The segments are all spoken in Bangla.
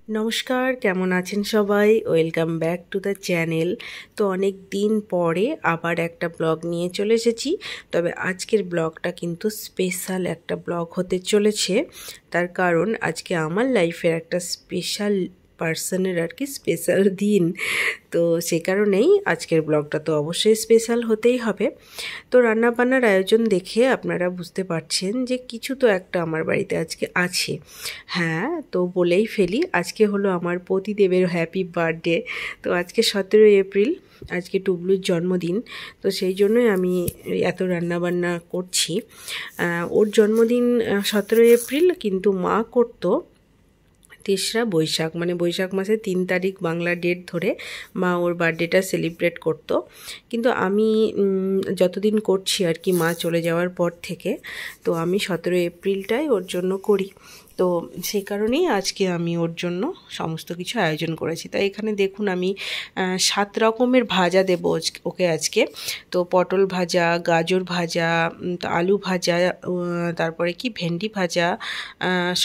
নমস্কার, কেমন আছেন সবাই? Welcome back to the channel. তো অনেক দিন পরে আবার একটা ব্লগ নিয়ে চলে এসেছি। তবে আজকের ব্লগটা কিন্তু স্পেশাল একটা ব্লগ হতে চলেছে। তার কারণ আজকে আমার লাইফের একটা স্পেশাল পার্সনের আর কি স্পেশাল দিন। তো সে কারণেই আজকের ব্লগটা তো অবশ্যই স্পেশাল হতেই হবে। তো রান্নাবান্নার আয়োজন দেখে আপনারা বুঝতে পারছেন যে কিছু তো একটা আমার বাড়িতে আজকে আছে। হ্যাঁ, তো বলেই ফেলি, আজকে হলো আমার পতিদেবের হ্যাপি বার্থডে। তো আজকে 17 এপ্রিল, আজকে টুবলুর জন্মদিন। তো সেই জন্যই আমি এত রান্নাবান্না করছি। ওর জন্মদিন 17 এপ্রিল, কিন্তু মা করতো 3রা বৈশাখ, মানে বৈশাখ মাসের 3 তারিখ বাংলা ডেট ধরে মা ওর বার্থডেটা সেলিব্রেট করতো। কিন্তু আমি যতদিন করছি আর কি, মা চলে যাওয়ার পর থেকে, তো আমি 17 এপ্রিলটাই ওর জন্য করি। তো সেই কারণেই আজকে আমি ওর জন্য সমস্ত কিছু আয়োজন করেছি। তাই এখানে দেখুন, আমি 7 রকমের ভাজা দেবো ওকে আজকে। তো পটল ভাজা, গাজর ভাজা, তো আলু ভাজা, তারপরে কি ভেন্ডি ভাজা,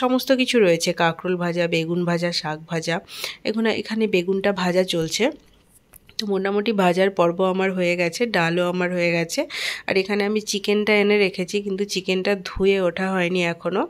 সমস্ত কিছু রয়েছে, কাঁকরোল ভাজা, বেগুন ভাজা, শাক ভাজা। এখানে বেগুনটা ভাজা চলছে। তো মোটামুটি ভাজার পর্ব আমার হয়ে গেছে, ডালও আমার হয়ে গেছে। আর এখানে আমি চিকেনটা এনে রেখেছি, কিন্তু চিকেনটা ধুয়ে ওঠা হয়নি এখনও।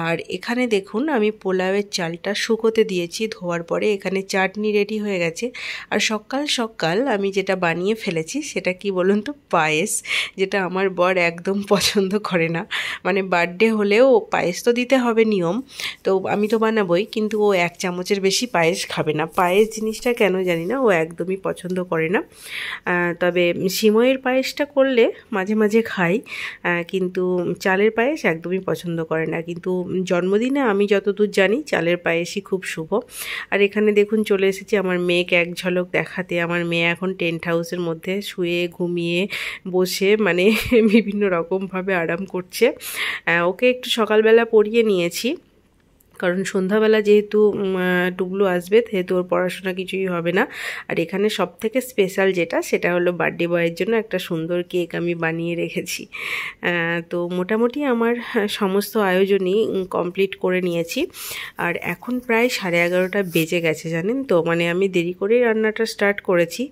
আর এখানে দেখুন, আমি পোলাওয়ের চালটা শুকোতে দিয়েছি ধোয়ার পরে। এখানে চাটনি রেডি হয়ে গেছে। আর সকাল সকাল আমি যেটা বানিয়ে ফেলেছি সেটা কি বলুন তো, পায়েস, যেটা আমার বর একদম পছন্দ করে না। মানে বার্থডে হলেও পায়েস তো দিতে হবে নিয়ম, তো আমি তো বানাবোই, কিন্তু ও 1 চামচের বেশি পায়েস খাবে না। পায়েস জিনিসটা কেন জানি না ও একদমই পছন্দ করে না। তবে সিমইয়ের পায়েসটা করলে মাঝে মাঝে খাই, কিন্তু চালের পায়েস একদমই পছন্দ করে না। কিন্তু জন্মদিনে আমি যতদূর জানি চালের পায়েসই খুব শুভ। আর এখানে দেখুন, চলে এসেছি আমার মেয়েকে এক ঝলক দেখাতে। আমার মেয়ে এখন টেন্ট হাউসের মধ্যে শুয়ে ঘুমিয়ে বসে, মানে বিভিন্ন রকমভাবে আরাম করছে। ওকে একটু সকালবেলা পড়িয়ে নিয়েছি, কারণ সন্ধ্যাবেলা যেহেতু টুবলু আসবে, সেহেতু ওর পড়াশোনা কিছুই হবে না। আর এখানে সবথেকে স্পেশাল যেটা, সেটা হলো বার্থডে বয়ের জন্য একটা সুন্দর কেক আমি বানিয়ে রেখেছি। তো মোটামুটি আমার সমস্ত আয়োজনই কমপ্লিট করে নিয়েছি। আর এখন প্রায় 11:30 বেজে গেছে, জানেন তো। মানে আমি দেরি করেই রান্নাটা স্টার্ট করেছি।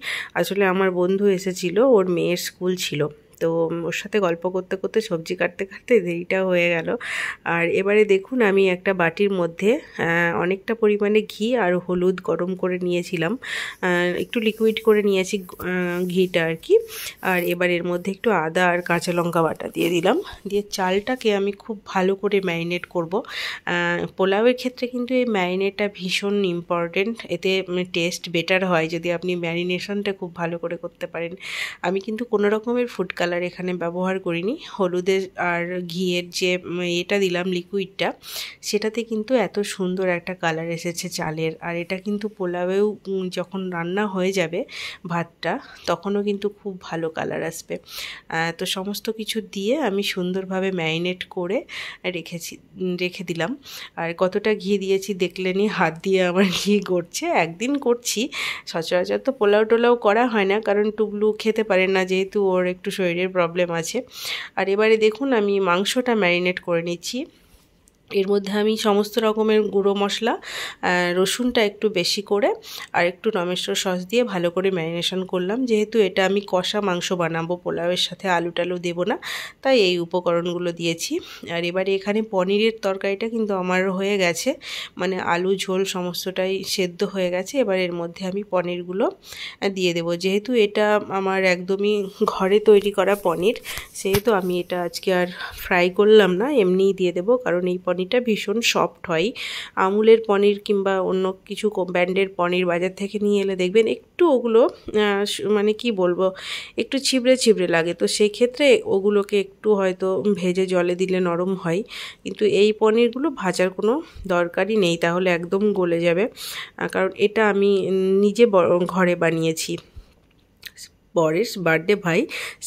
আসলে আমার বন্ধু এসেছিল, ওর মেয়ের স্কুল ছিল, তো ওর সাথে গল্প করতে করতে সবজি কাটতে কাটতে দেরিটা হয়ে গেল। আর এবারে দেখুন, আমি একটা বাটির মধ্যে অনেকটা পরিমাণে ঘি আর হলুদ গরম করে নিয়েছিলাম, একটু লিকুইড করে নিয়েছি ঘিটা আর কি। আর এবার এর মধ্যে একটু আদা আর কাঁচা লঙ্কা বাটা দিয়ে দিলাম। দিয়ে চালটাকে আমি খুব ভালো করে ম্যারিনেট করব। পোলাওয়ের ক্ষেত্রে কিন্তু এই ম্যারিনেটটা ভীষণ ইম্পর্টেন্ট, এতে টেস্ট বেটার হয় যদি আপনি ম্যারিনেশনটা খুব ভালো করে করতে পারেন। আমি কিন্তু কোনো রকমের ফুড কালার এখানে ব্যবহার করিনি। হলুদের আর ঘিয়ের যে এটা দিলাম লিকুইডটা, সেটাতে কিন্তু এত সুন্দর একটা কালার এসেছে চালের। আর এটা কিন্তু পোলাওয়েও যখন রান্না হয়ে যাবে ভাতটা, তখনও কিন্তু খুব ভালো কালার আসবে। তো সমস্ত কিছু দিয়ে আমি সুন্দরভাবে ম্যারিনেট করে রেখে দিলাম। আর কতটা ঘি দিয়েছি দেখলেনি, হাত দিয়ে আমার ঘি গড়ছে। একদিন করছি, সচরাচর তো পোলাও টোলাও করা হয় না, কারণ টুবলু খেতে পারে না, যেহেতু ওর একটু শরীরের প্রবলেম আছে। আর এবারে দেখুন, আমি মাংসটা ম্যারিনেট করে নিচ্ছি। এর মধ্যে আমি সমস্ত রকমের গুঁড়ো মশলা, রসুনটা একটু বেশি করে, আর একটু টমেটো সস দিয়ে ভালো করে ম্যারিনেশন করলাম। যেহেতু এটা আমি কষা মাংস বানাবো, পোলাওয়ের সাথে আলু টালু দেবো না, তাই এই উপকরণগুলো দিয়েছি। আর এবারে এখানে পনিরের তরকারিটা কিন্তু আমার হয়ে গেছে, মানে আলু ঝোল সমস্তটাই সেদ্ধ হয়ে গেছে। এবার এর মধ্যে আমি পনিরগুলো দিয়ে দেবো। যেহেতু এটা আমার একদমই ঘরে তৈরি করা পনির, সেহেতু আমি এটা আজকে আর ফ্রাই করলাম না, এমনিই দিয়ে দেবো, কারণ এই পনিরটা ভীষণ সফট হয়। আমুলের পনির কিংবা অন্য কিছু ব্র্যান্ডের পনির বাজার থেকে নিয়ে এলে দেখবেন একটু ওগুলো মানে কি বলবো, একটু ছিবড়ে ছিবড়ে লাগে। তো সেই ক্ষেত্রে ওগুলোকে একটু হয়তো ভেজে জলে দিলে নরম হয়, কিন্তু এই পনিরগুলো ভাজার কোনো দরকারই নেই, তাহলে একদম গলে যাবে। কারণ এটা আমি নিজে ঘরে বানিয়েছি। বরের বার্থডে ভাই,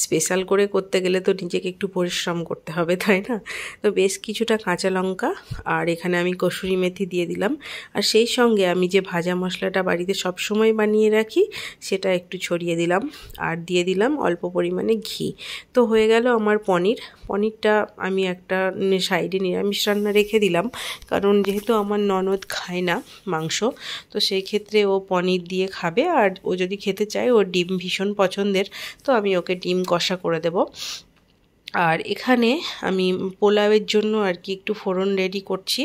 স্পেশাল করে করতে গেলে তো নিজেকে একটু পরিশ্রম করতে হবে, তাই না? তো বেশ কিছুটা কাঁচা লঙ্কা আর এখানে আমি কসুরি মেথি দিয়ে দিলাম, আর সেই সঙ্গে আমি যে ভাজা মশলাটা বাড়িতে সবসময় বানিয়ে রাখি সেটা একটু ছড়িয়ে দিলাম, আর দিয়ে দিলাম অল্প পরিমাণে ঘি। তো হয়ে গেল আমার পনিরটা আমি একটা সাইডে নিরামিষ রান্না রেখে দিলাম, কারণ যেহেতু আমার ননদ খায় না মাংস, তো সেই ক্ষেত্রে ও পনির দিয়ে খাবে, আর ও যদি খেতে চায়, ওর ডিম ভীষণ পছন্দের, তো আমি ওকে ডিম কষা করে দেব। আর এখানে আমি পোলাওয়ের জন্য আর কি একটু ফোড়ন রেডি করছি।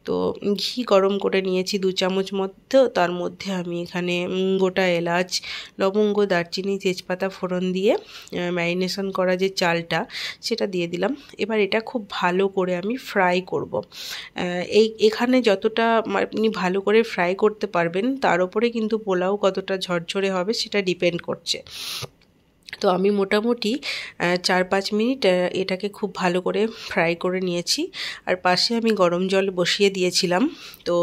তো ঘি গরম করে নিয়েছি 2 চামচ মতো, তার মধ্যে আমি এখানে গোটা এলাচ, লবঙ্গ, দারচিনি, তেজপাতা ফোড়ন দিয়ে ম্যারিনেশন করা যে চালটা সেটা দিয়ে দিলাম। এবার এটা খুব ভালো করে আমি ফ্রাই করব। এখানে যতটা আপনি ভালো করে ফ্রাই করতে পারবেন তার উপরে কিন্তু পোলাও কতটা ঝরঝরে হবে সেটা ডিপেন্ড করছে। তো আমি মোটামুটি 4-5 মিনিট এটাকে খুব ভালো করে ফ্রাই করে নিয়েছি। আর পাশে আমি গরম জল বসিয়ে দিয়েছিলাম, তো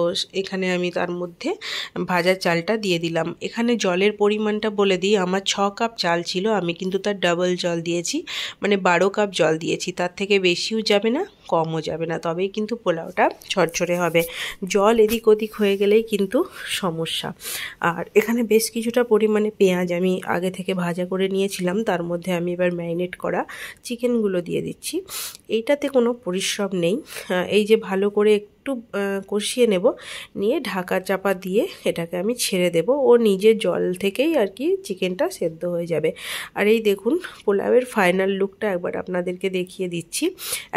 এখানে আমি তার মধ্যে ভাজা চালটা দিয়ে দিলাম। এখানে জলের পরিমাণটা বলে দিই, আমার 6 কাপ চাল ছিল, আমি কিন্তু তার ডাবল জল দিয়েছি, মানে 12 কাপ জল দিয়েছি। তার থেকে বেশিও যাবে না, কমও যাবে না, তবেই কিন্তু পোলাওটা ঝরঝরে হবে। জল এদিক ওদিক হয়ে গেলেই কিন্তু সমস্যা। আর এখানে বেশ কিছুটা পরিমাণে পেঁয়াজ আমি আগে থেকে ভাজা করে নিয়েছিলাম, তার মধ্যে আমি এবার ম্যারিনেট করা চিকেনগুলো দিয়ে দিচ্ছি। এইটাতে কোনো পরিশ্রম নেই, এই যে ভালো করে একটু কষিয়ে নেব, নিয়ে ঢাকা চাপা দিয়ে এটাকে আমি ছেড়ে দেব, ও নিজের জল থেকেই আর কি চিকেনটা সেদ্ধ হয়ে যাবে। আর এই দেখুন পোলাওয়ের ফাইনাল লুকটা একবার আপনাদেরকে দেখিয়ে দিচ্ছি।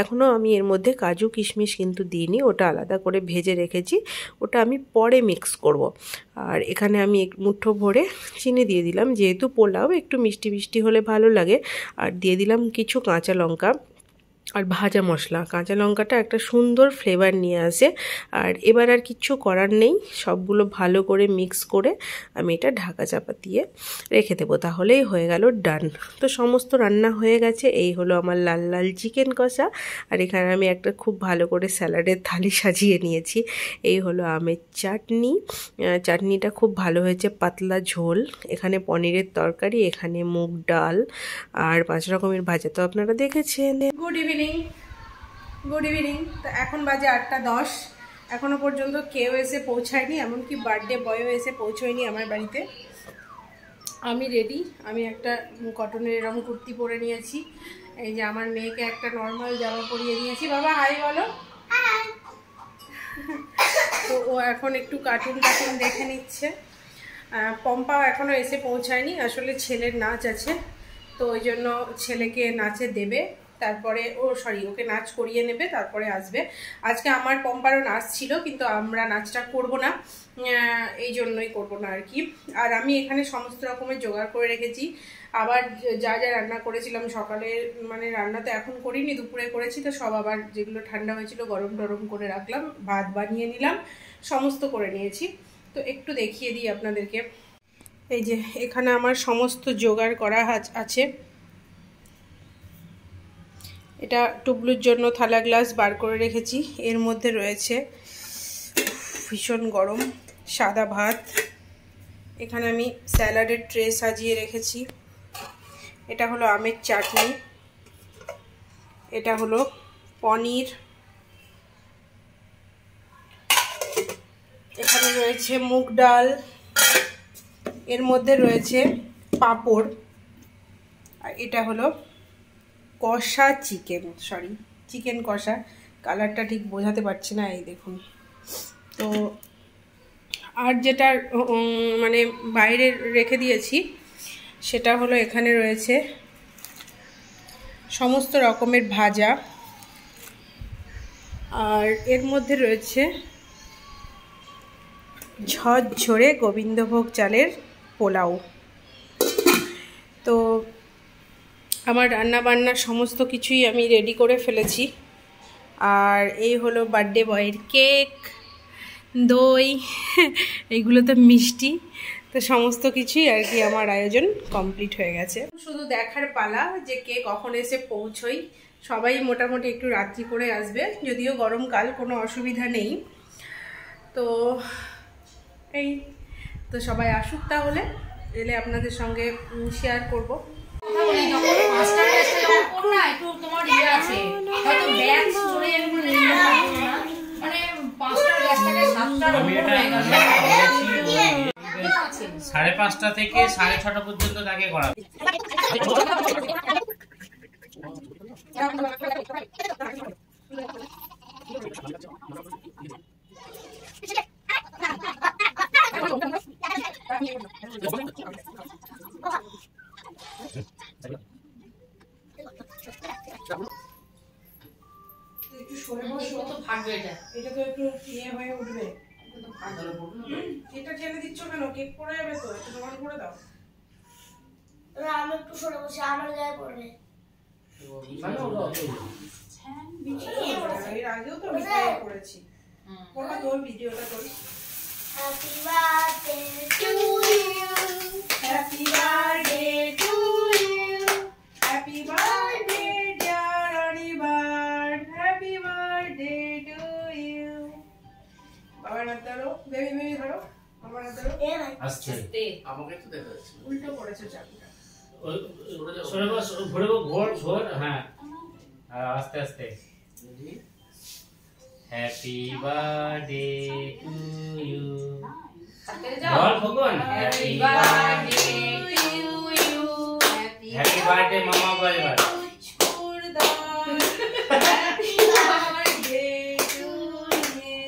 এখনও আমি এর মধ্যে কাজু কিশমিশ কিন্তু দিইনি, ওটা আলাদা করে ভেজে রেখেছি, ওটা আমি পরে মিক্স করব। আর এখানে আমি এক মুঠো ভরে চিনি দিয়ে দিলাম, যেহেতু পোলাও একটু মিষ্টি মিষ্টি হলে ভালো লাগে। আর দিয়ে দিলাম কিছু কাঁচা লঙ্কা আর ভাজা মশলা। কাঁচা লঙ্কাটা একটা সুন্দর ফ্লেভার নিয়ে আসে। আর এবার আর কিচ্ছু করার নেই, সবগুলো ভালো করে মিক্স করে আমি এটা ঢাকা চাপা দিয়ে রেখে দেবো, তাহলেই হয়ে গেল ডান। তো সমস্ত রান্না হয়ে গেছে, এই হলো আমার লাল লাল চিকেন কষা। আর এখানে আমি একটা খুব ভালো করে স্যালাডের থালি সাজিয়ে নিয়েছি। এই হলো আমের চাটনি, চাটনিটা খুব ভালো হয়েছে, পাতলা ঝোল। এখানে পনিরের তরকারি, এখানে মুগ ডাল আর 5 রকমের ভাজা তো আপনারা দেখেছেন। Good evening. তো এখন বাজে 8:10, এখনও পর্যন্ত কেউ এসে পৌঁছায়নি, এমনকি বার্থডে বয়ও এসে পৌঁছয়নি আমার বাড়িতে। আমি রেডি, আমি একটা কটনের এরকম কুর্তি পরে নিয়েছি, এই যে আমার মেয়েকে একটা নর্মাল জামা পরিয়ে দিয়েছি। বাবা হাই বলো। তো ও এখন একটু কার্টুন দেখে নিচ্ছে। পম্পাও এখনও এসে পৌঁছায়নি, আসলে ছেলের নাচ আছে, তো ওই জন্য ছেলেকে নাচে দেবে, তারপরে ওকে নাচ করিয়ে নেবে, তারপরে আসবে। আজকে আমার পম্পারও নাচ ছিল, কিন্তু আমরা নাচটা করব না, এই জন্যই করব না আর কি। আর আমি এখানে সমস্ত রকমের জোগাড় করে রেখেছি, আবার যা যা রান্না করেছিলাম সকালে, মানে রান্না তো এখন করিনি, দুপুরে করেছি, তো সব আবার যেগুলো ঠান্ডা হয়েছিল গরম টরম করে রাখলাম, ভাত বানিয়ে নিলাম, সমস্ত করে নিয়েছি। তো একটু দেখিয়ে দিই আপনাদেরকে। এই যে এখানে আমার সমস্ত জোগাড় করা আছে। এটা টুবলুর জন্য থালা গ্লাস বার করে রেখেছি, এর মধ্যে রয়েছে ভীষণ গরম সাদা ভাত। এখানে আমি স্যালাডের ট্রে সাজিয়ে রেখেছি। এটা হলো আমের চাটনি, এটা হলো পনির, এখানে রয়েছে মুগ ডাল, এর মধ্যে রয়েছে পাঁপড়, আর এটা হলো কষা চিকেন কষা। কালারটা ঠিক বোঝাতে পারছি না, এই দেখুন। তো আর যেটা মানে বাইরে রেখে দিয়েছি সেটা হলো এখানে রয়েছে সমস্ত রকমের ভাজা, আর এর মধ্যে রয়েছে ঝরঝরে গোবিন্দভোগ চালের পোলাও। তো আমার রান্না বান্না সমস্ত কিছুই আমি রেডি করে ফেলেছি। আর এই হলো বার্থডে বয়ের কেক, দই, এইগুলো তো মিষ্টি, তো সমস্ত কিছুই আর কি আমার আয়োজন কমপ্লিট হয়ে গেছে। শুধু দেখার পালা যে কে কখন এসে পৌঁছই। সবাই মোটামুটি একটু রাত্রি করে আসবে, যদিও গরমকাল, কোনো অসুবিধা নেই। তো এই তো সবাই আসুক তাহলে। এলে আপনাদের সঙ্গে শেয়ার করব। সাড়ে 5টা থেকে 6:30 পর্যন্ত তাকে করা। এটা তো একটু ইয়ে হয়ে উঠবে, এটা ঠেলে দিচ্ছ কেন? কেক পড়ে যাবে তো, একটু সমান করে দাও। আমি একটু সরে বসে, আমার গায়ে পড়বে। এর আগেও তো আমি ট্রাই করেছি। ওটা তোর ভিডিওটা করি। Happy birthday to you, happy birthday to you, happy birthday dear Anibar, happy birthday to you. বাবার হাত ধরো, বেবি বেবি ধরো, বাবার হাত ধরো। এ ভাই আস্তে আমাকে তো দেখা যাচ্ছে উল্টো পড়েছো চাকুটা। সরে বস, ঘুরে ঘোর ঘোর। হ্যাঁ, আর আস্তে আস্তে। Happy birthday to you. বল ভগবান, happy birthday to you, happy birthday মামা বল এবার। Happy birthday to you.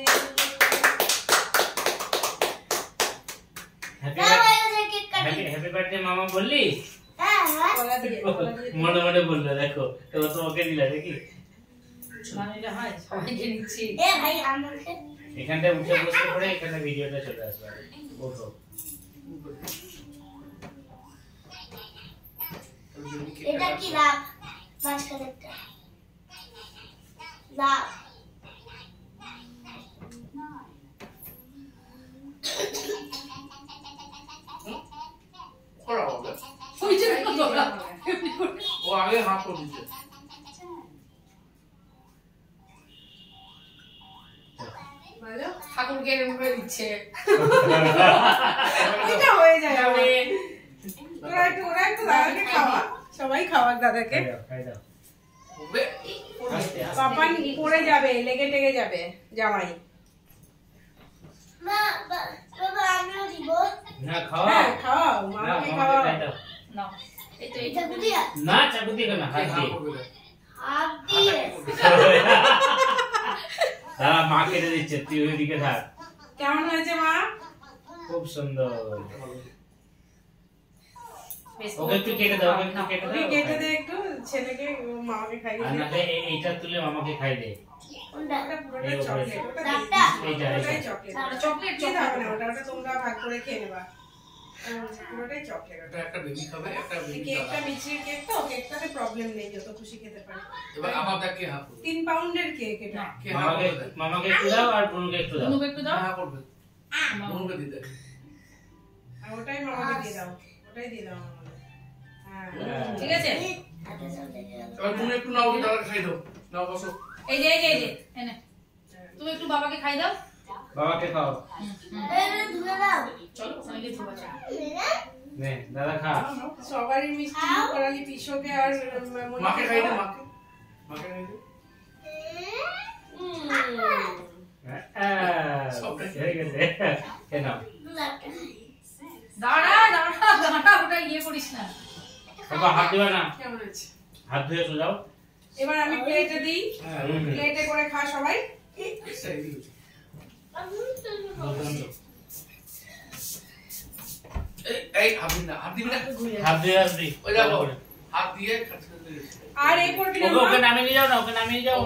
Happy birthday মামা বললি? হ্যাঁ হ্যাঁ গলা দিয়ে মনে মনে বললো, দেখো এবার তোমাকে দিলা দেখি। এ ভাই আমাকে এখানটায় উঠে বসে পড়ে এখানে ভিডিওটা চলে আসবে। ওঠো। এটা কি লাভ? মাঝখানে একটা লাভ। করা হবে। ও আগে হাফ করে দিচ্ছে। ঠাকুরকে এরকম করে দিচ্ছে। এটা হয়ে যায়। ওরা একটু দাদাকে খাওয়া, সবাই খাওয়ার দাদাকে। খাই দাও। হবে। পাপা পড়ে যাবে, লেগে টেগে যাবে জামাই। মা বাবা আমিও দিব। না খাওয়া। হ্যাঁ খাওয়াও, না মামাকে মামাকে খাওয়াও। খাই দাও। এটা গুদিয়া না চাকু দিয়ে না, হাত দিয়ে। হাত দিয়ে দাঁড়া, মা কেটে দিচ্ছে, তুই ওইদিকে থাক। কেমন হয়েছে মা? খুব সুন্দর। ওকে একটু কেটে দাও, ওকে একটু কেটে ওকে দাও। কেটে দে একটু, ছেলেকে মামাকে খাইয়ে আর দে। নাহলে এইটা তুলে মামাকে খাই দে। কোনটা? ওটা পুরোটাই এই উপরে। চকলেট, ওটা ডাবটা? এইটা পুরোটাই এইটা। চকলেট। চকলেট দিতে হবে না, ওটা তোমরা ভাগ করে খেয়ে নেবা। পুরোটাই চকলেট। এটা একটা বেবি খাবে, একটা বেবি কেকটা খাবে। মিষ্টির কেক তো, কেকটাতে প্রবলেম নেই, যত খুশি খেতে পারে। এবার আমার দেখে হাফ করবে। 3 পাউন্ডের কেক এটা। কে হাফ মামাকে করবে? মামাকে একটু দাও আর বোনকে একটু দাও। হাফ করবে। মনুকে দিতে। আর ওটাই মামাকে দিয়ে দাও, ওটাই দিয়ে দাও মামাকে। হ্যাঁ ঠিক আছে। এবার তুমি একটু নাও, দাদা খাই দাও। নাও বসো। এই যে এনে তুমি একটু বাবাকে খাই দাও। বাবাকে খাও। এটা ধুয়ে দাও। চলো অনেকে ধোয়া চাই। নে দাদা খা। সবারই মিষ্টি করালি, পিসোকে আর মাকে খাই দাও, মাকে। মাকে খাই দাও। হয়ে গেছে। খেয়ে নাও। দাঁড়া ওটা ইয়ে করিস না। বাবা হাত দিবা না, কেমন আছে? হাত ধুয়ে সোজাও। এবার আমি প্লেটে দিই, প্লেটে করে খা সবাই। এই হাত দিবি না, হাত দিবি না। হাত ধুয়ে আসবি। ওই দেখো, হাত দিয়ে কাটতে দিয়েছে। আর এই করবি না ওকে মা? নামিয়ে যাও না, ওকে নামিয়ে যাও।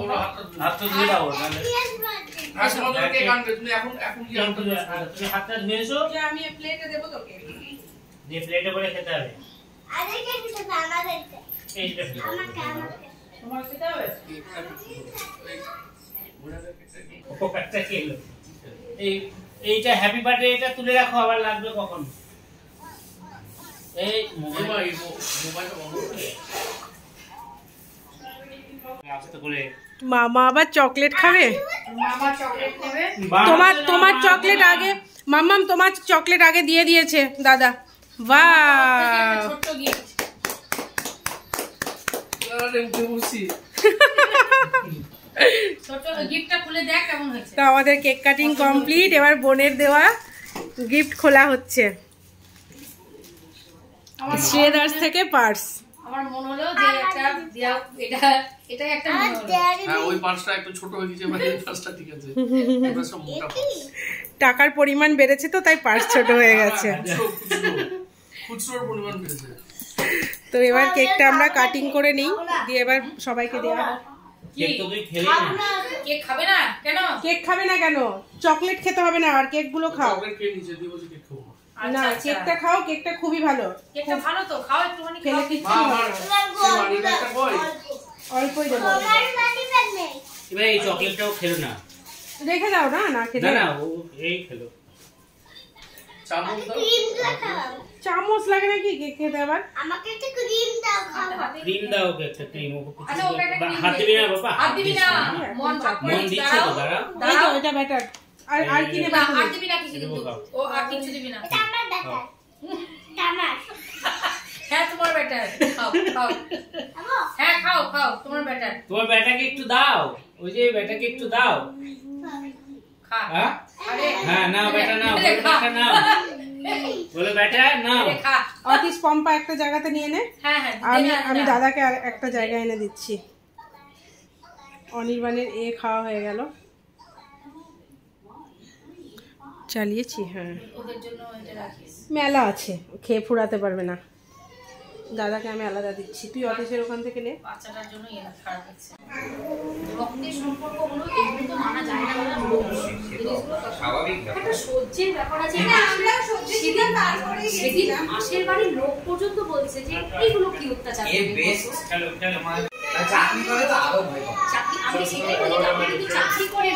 হাত তো ধুয়ে দাও। নাহলে আর তোমাদের কেক আনবে, তুমি এখন কি আনতে তুমি হাতটা ধুয়ে এসো, যে আমি প্লেটে দেবো তোকে। দিয়ে প্লেটে করে খেতে হবে। আরে কে কিছু না দেখতে। এইটা ফেলে দাও। আমাকে তোমার খেতে হবে? ওটা খেলো। এইটা হ্যাপি বার্থডে, এটা তুলে রাখো, আবার লাগবে কখন। এই মোবাইলটা বন্ধ করে আস্তে করে। মামা আবার চকলেট খাবে? মামা চকলেট নেবে। তোমার চকলেট আগে, মাম্মাম তোমার চকলেট আগে দিয়ে দিয়েছে দাদা। বাহ, ছোট্ট গিফট। আরে উঠে বসি। ছোট্ট গিফটটা খুলে দেখ কেমন হয়েছে। তো আমাদের কেক কাটিং কমপ্লিট, এবার বোনের দেওয়া গিফট খোলা হচ্ছে। শ্রেদার্স থেকে পার্স। আমার মনে হলো যে একটা এটা একটা মনে হলো। হ্যাঁ ওই পার্সটা একটু ছোট হয়ে গেছে, মানে এই পার্সটা ঠিক আছে। এটা সব মোটা পার্স। টাকার পরিমাণ বেড়েছে তো তাই পার্স ছোট হয়ে গেছে। খুচরোর পরিমাণ বেড়েছে। তো এবার কেকটা আমরা কাটিং করে নিই, দিয়ে এবার সবাইকে দেওয়া হবে। কেক তো তুই খেলি না। কেক খাবে না কেন? কেক খাবে না কেন? চকলেট খেতে হবে না, আর কেক গুলো খাও। চকলেট খেয়ে নিচে দিয়ে বলছি কেক খাবো না। না, কেকটা খাও, কেকটা খুবই ভালো। কেকটা ভালো তো, খাও একটুখানি খেলে খাও। কিচ্ছু মা হবে আমার না। সেই মানি ব্যাগটা কই? অল্পই দেবো, এবার এই চকলেটটাও খেলো না। রেখে দাও না, না খেলে। না না, ও এই খেলো। চামচ দাও। চামচ লাগে নাকি কেক খেতে আবার? আমাকে একটু ক্রিম দাও, খাবো। ক্রিম দাও ওকে, একটা ক্রিম ওকে কিছু আচ্ছা, ওকে একটা cream হাত দে। দিবি না বাবা, হাত দিবি না, মন ভাগ করে মন দিচ্ছে তো, দাঁড়াও। এই তো এটা ব্যাটার। আর কি নেবে না, তুমি? আর দিবি না কিছু কিন্তু। ও আর কিছু দিবি না। এটা আমার ব্যাটার। এটা আমার। হ্যাঁ তোমার ব্যাটার, খাও খাও। খাবো? হ্যাঁ খাও খাও, তোমার ব্যাটার তোমার ব্যাটাকে একটু দাও, ওই যে ব্যাটাকে একটু দাও। খা। হ্যাঁ আরে হ্যাঁ, নাও ব্যাটা নাও, বলো ব্যাটা নাও, বলো ব্যাটা নাও। আরে খা। অতিশ পম্পা একটা জায়গাতে নিয়ে নে, হ্যাঁ হ্যাঁ, আমি দাদাকে আর একটা জায়গায় এনে দিচ্ছি। অনির্বাণের খাওয়া হয়ে গেল, চালিয়েছি। হ্যাঁ, ওদের জন্য এটা রাখিস। মেলা আছে, খেয়ে ফুরাতে পারবে না। দাদাকে আমি আলাদা দিচ্ছি, তুই অতিশের ওখান থেকে নে। বাচ্চাটার জন্য এটা খারাপ হচ্ছে। রক্তের সম্পর্কগুলো এগুলো তো মানা যায় না, বলে স্বাভাবিক একটা সহ্যের ব্যাপার আছে। সেদিন আশের বাড়ির লোক পর্যন্ত বলছে যে এইগুলো কি অত্যাচার। চলো চলো, চাকরি, আমি সেটাই বলি, আপনি কিন্তু চাকরি করেন।